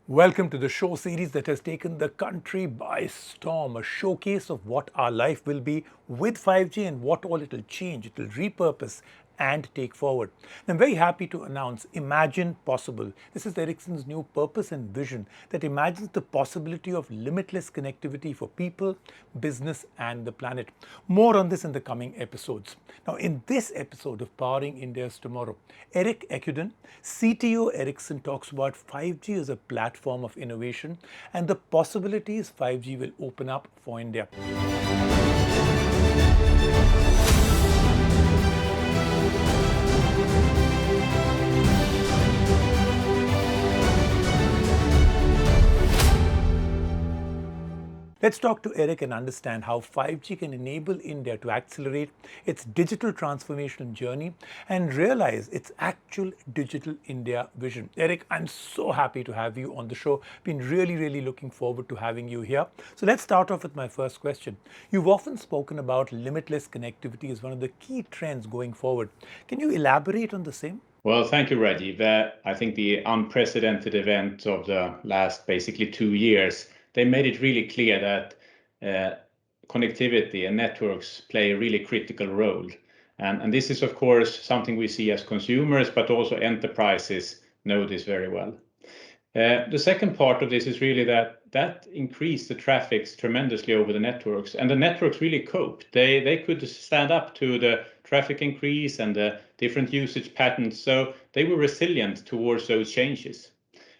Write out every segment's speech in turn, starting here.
Welcome to the show series that has taken the country by storm, a showcase of what our life will be with 5G and what all it will change, it will repurpose and take forward. And I'm very happy to announce Imagine Possible. This is Ericsson's new purpose and vision that imagines the possibility of limitless connectivity for people, business, and the planet. More on this in the coming episodes. Now, in this episode of Powering India's Tomorrow, Erik Ekudden, CTO Ericsson, talks about 5G as a platform of innovation and the possibilities 5G will open up for India. Let's talk to Erik and understand how 5G can enable India to accelerate its digital transformation journey and realize its actual digital India vision. Erik, I'm so happy to have you on the show. Been really looking forward to having you here. So let's start off with my first question. You've often spoken about limitless connectivity as one of the key trends going forward. Can you elaborate on the same? Well, thank you, Rajiv. I think the unprecedented event of the last basically 2 years, they made it really clear that connectivity and networks play a really critical role. And this is, of course, something we see as consumers, but also enterprises know this very well. The second part of this is really that increased the traffic tremendously over the networks, and the networks really coped. They could stand up to the traffic increase and the different usage patterns, so they were resilient towards those changes.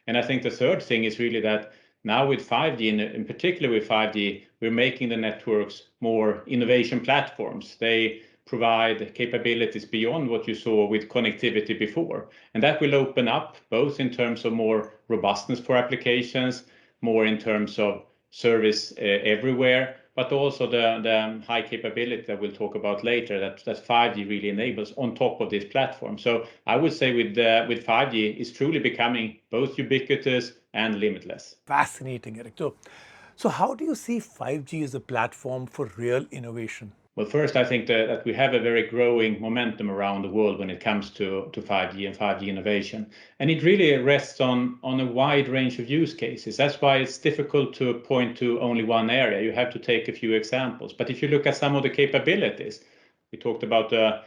And I think the third thing is really that now with 5G, in particular with 5G, we're making the networks more innovation platforms. They provide capabilities beyond what you saw with connectivity before. And that will open up both in terms of more robustness for applications, more in terms of service everywhere, but also the high capability that we'll talk about later that 5G really enables on top of this platform. So I would say with 5G, it's truly becoming both ubiquitous and limitless. Fascinating, Erik. So how do you see 5G as a platform for real innovation? Well, first, I think that we have a very growing momentum around the world when it comes to 5G and 5G innovation. And it really rests on a wide range of use cases. That's why it's difficult to point to only one area. You have to take a few examples. But if you look at some of the capabilities, we talked about the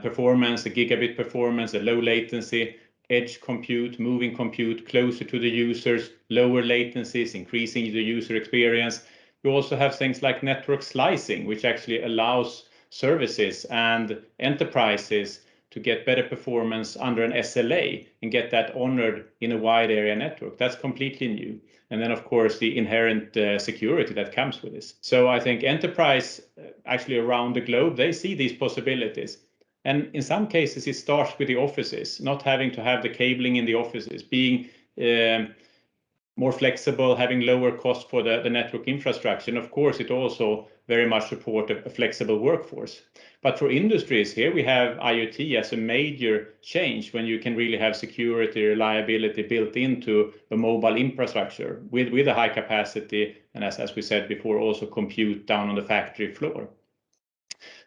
performance, the gigabit performance, the low latency, edge compute, moving compute closer to the users, lower latencies, increasing the user experience. You also have things like network slicing, which actually allows services and enterprises to get better performance under an SLA and get that honored in a wide area network. That's completely new. And then, of course, the inherent security that comes with this. So I think enterprise actually around the globe, they see these possibilities. And in some cases, it starts with the offices, not having to have the cabling in the offices, being more flexible, having lower cost for the network infrastructure. And of course, it also very much support a flexible workforce. But for industries, here we have IoT as a major change when you can really have security, reliability built into the mobile infrastructure with a high capacity. And as we said before, also compute down on the factory floor.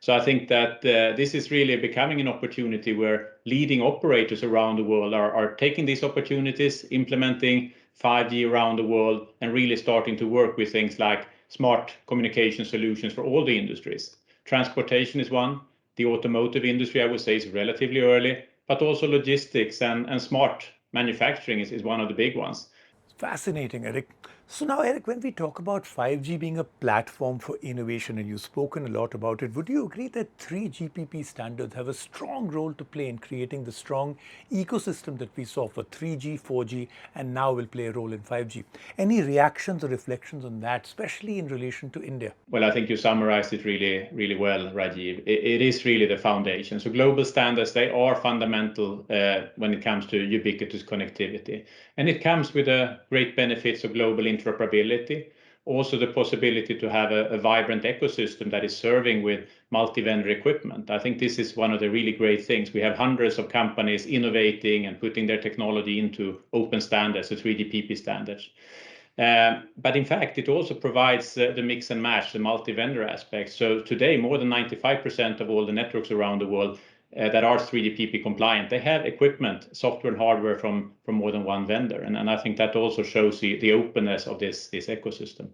So I think that this is really becoming an opportunity where leading operators around the world are taking these opportunities, implementing 5G around the world, and really starting to work with things like smart communication solutions for all the industries. Transportation is one. The automotive industry, I would say, is relatively early, but also logistics and smart manufacturing is one of the big ones. Fascinating, Erik. So now, Erik, when we talk about 5G being a platform for innovation, and you've spoken a lot about it, would you agree that 3GPP standards have a strong role to play in creating the strong ecosystem that we saw for 3G, 4G, and now will play a role in 5G? Any reactions or reflections on that, especially in relation to India? Well, I think you summarized it really well, Rajiv. It is really the foundation. So global standards, they are fundamental when it comes to ubiquitous connectivity. And it comes with the great benefits of global interoperability, also the possibility to have a vibrant ecosystem that is serving with multi-vendor equipment. I think this is one of the really great things. We have hundreds of companies innovating and putting their technology into open standards, the 3GPP standards. But in fact, it also provides the mix and match, the multi-vendor aspect. So today, more than 95% of all the networks around the world that are 3GPP compliant, they have equipment, software and hardware from more than one vendor. And I think that also shows the openness of this ecosystem.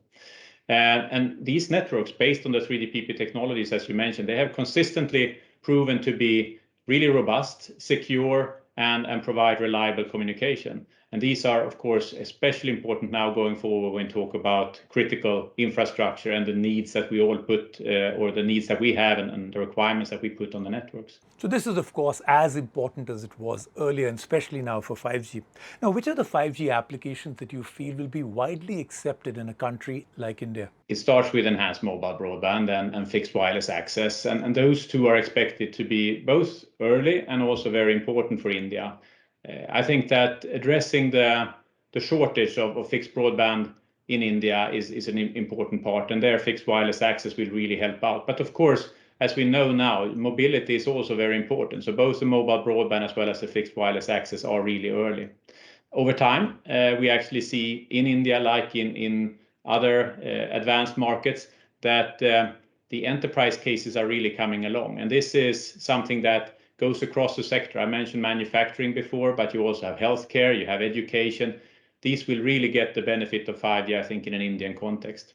And these networks, based on the 3GPP technologies, as you mentioned, they have consistently proven to be really robust, secure, and provide reliable communication. And these are, of course, especially important now going forward when we talk about critical infrastructure and the needs that we all put, or the needs that we have and the requirements that we put on the networks. So this is, of course, as important as it was earlier, and especially now for 5G. Now, which are the 5G applications that you feel will be widely accepted in a country like India? It starts with enhanced mobile broadband and fixed wireless access. And those two are expected to be both early and also very important for India. I think that addressing the shortage of fixed broadband in India is an important part, and their fixed wireless access will really help out. But of course, as we know now, mobility is also very important. So both the mobile broadband as well as the fixed wireless access are really early. Over time, we actually see in India, like in other advanced markets, that the enterprise cases are really coming along. And this is something that goes across the sector. I mentioned manufacturing before, but you also have healthcare, you have education. These will really get the benefit of 5G, I think, in an Indian context.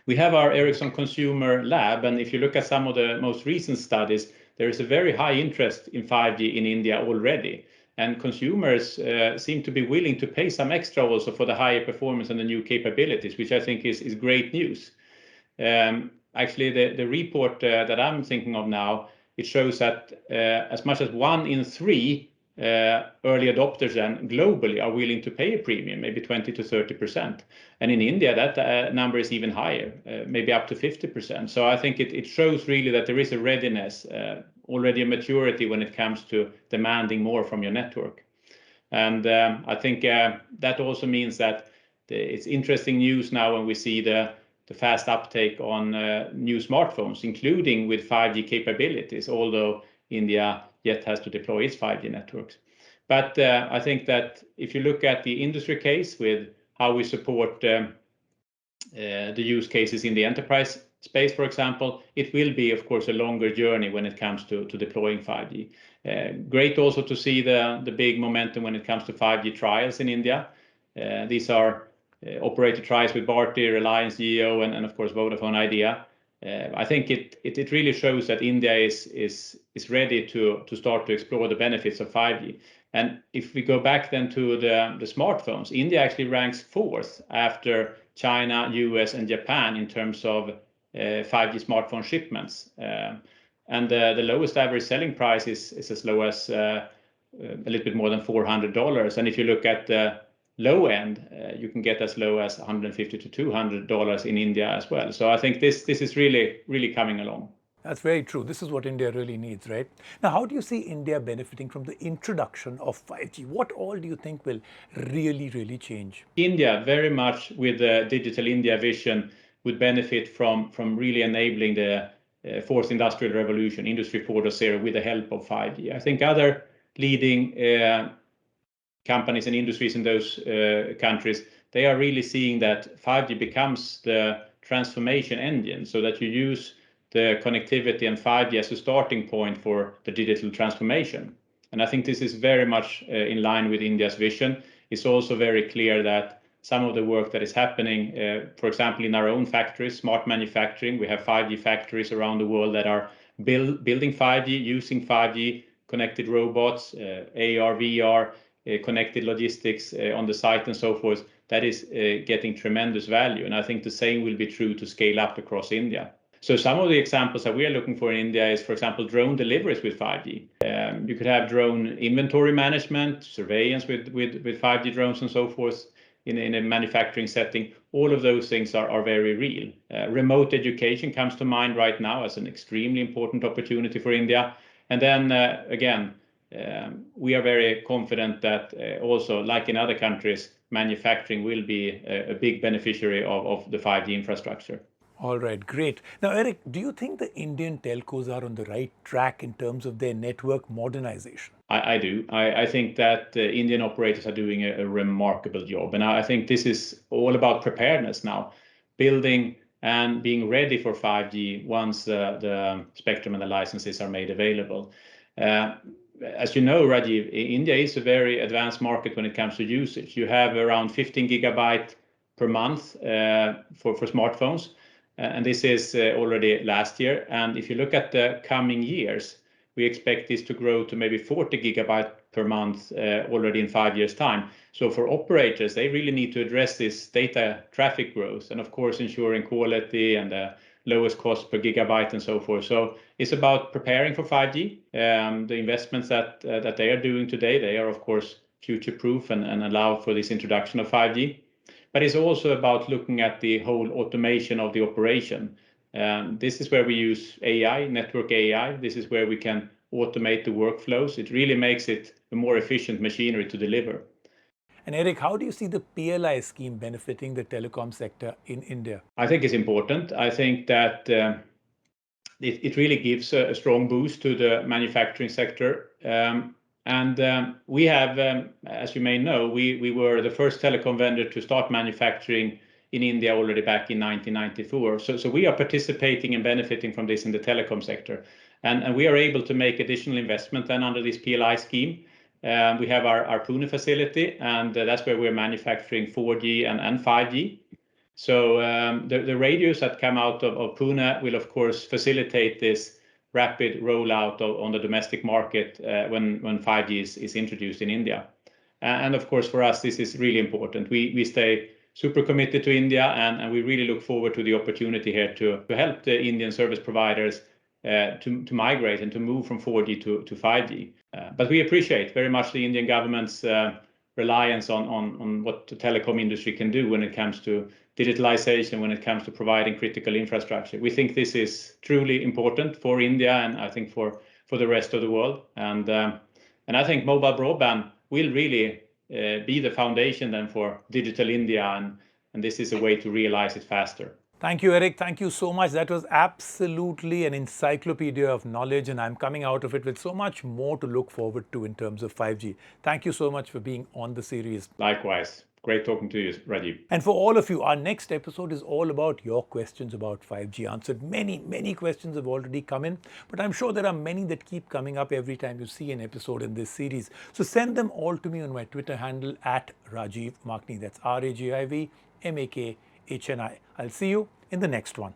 We have our Ericsson Consumer Lab, and if you look at some of the most recent studies, there is a very high interest in 5G in India already. And consumers seem to be willing to pay some extra also for the higher performance and the new capabilities, which I think is great news. Actually, the report that I'm thinking of now, it shows that as much as 1 in 3 early adopters and globally are willing to pay a premium, maybe 20 to 30%. And in India, that number is even higher, maybe up to 50%. So I think it shows really that there is a readiness, already a maturity when it comes to demanding more from your network. And I think that also means that it's interesting news now when we see the fast uptake on new smartphones, including with 5G capabilities, although India yet has to deploy its 5G networks. But I think that if you look at the industry case with how we support the use cases in the enterprise space, for example, it will be, of course, a longer journey when it comes to deploying 5G. Great also to see the big momentum when it comes to 5G trials in India. These are operator trials with Bharti, Reliance Jio, and of course Vodafone Idea. I think it really shows that India is ready to start to explore the benefits of 5G. And if we go back then to the smartphones, India actually ranks 4th after China, US, and Japan in terms of 5G smartphone shipments. And the lowest average selling price is as low as a little bit more than $400. And if you look at the low end, you can get as low as $150 to $200 in India as well. So I think this is really coming along. That's very true. This is what India really needs, right? Now, how do you see India benefiting from the introduction of 5G? What all do you think will really change? India, very much with the Digital India vision, would benefit from really enabling the fourth industrial revolution, Industry 4.0, with the help of 5G. I think other leading companies and industries in those countries, they are really seeing that 5G becomes the transformation engine, so that you use the connectivity and 5G as a starting point for the digital transformation. And I think this is very much in line with India's vision. It's also very clear that some of the work that is happening, for example, in our own factories, smart manufacturing, we have 5G factories around the world that are building 5G, using 5G, connected robots, AR, VR, connected logistics on the site and so forth. That is getting tremendous value. And I think the same will be true to scale up across India. So some of the examples that we are looking for in India is, for example, drone deliveries with 5G. You could have drone inventory management, surveillance with 5G drones and so forth in a manufacturing setting. All of those things are very real. Remote education comes to mind right now as an extremely important opportunity for India. And then again, we are very confident that also, like in other countries, manufacturing will be a big beneficiary of the 5G infrastructure. All right, great. Now, Erik, do you think the Indian telcos are on the right track in terms of their network modernization? I do. I think that Indian operators are doing a remarkable job. And I think this is all about preparedness now, building and being ready for 5G once the spectrum and the licenses are made available. As you know, Rajiv, India is a very advanced market when it comes to usage. You have around 15 gigabyte per month for smartphones, and this is already last year. And if you look at the coming years, we expect this to grow to maybe 40 gigabyte per month already in 5 years' time. So for operators, they really need to address this data traffic growth, and of course ensuring quality and the lowest cost per gigabyte and so forth. So it's about preparing for 5G. The investments that they are doing today, they are of course future-proof and allow for this introduction of 5G. But it's also about looking at the whole automation of the operation. This is where we use AI, network AI. This is where we can automate the workflows. It really makes it a more efficient machinery to deliver. And Erik, how do you see the PLI scheme benefiting the telecom sector in India? I think it's important. I think that it really gives a strong boost to the manufacturing sector. We have, as you may know, we were the first telecom vendor to start manufacturing in India already back in 1994. So we are participating and benefiting from this in the telecom sector. And we are able to make additional investment then under this PLI scheme. We have our Pune facility, and that's where we're manufacturing 4G and 5G. So the radios that come out of Pune will, of course, facilitate this rapid rollout on the domestic market when 5G is introduced in India. And of course, for us, this is really important. We stay super committed to India, and we really look forward to the opportunity here to help the Indian service providers to migrate and to move from 4G to 5G. But we appreciate very much the Indian government's reliance on what the telecom industry can do when it comes to digitalization, when it comes to providing critical infrastructure. We think this is truly important for India, and I think for the rest of the world. And I think mobile broadband will really be the foundation then for digital India, and this is a way to realize it faster. Thank you, Erik. Thank you so much. That was absolutely an encyclopedia of knowledge, and I'm coming out of it with so much more to look forward to in terms of 5G. Thank you so much for being on the series. Likewise. Great talking to you, Rajiv. And for all of you, our next episode is all about your questions about 5G answered. Many questions have already come in, but I'm sure there are many that keep coming up every time you see an episode in this series. So send them all to me on my Twitter handle @Rajiv Makhni. That's RAJIV MAKHNI. I'll see you in the next one.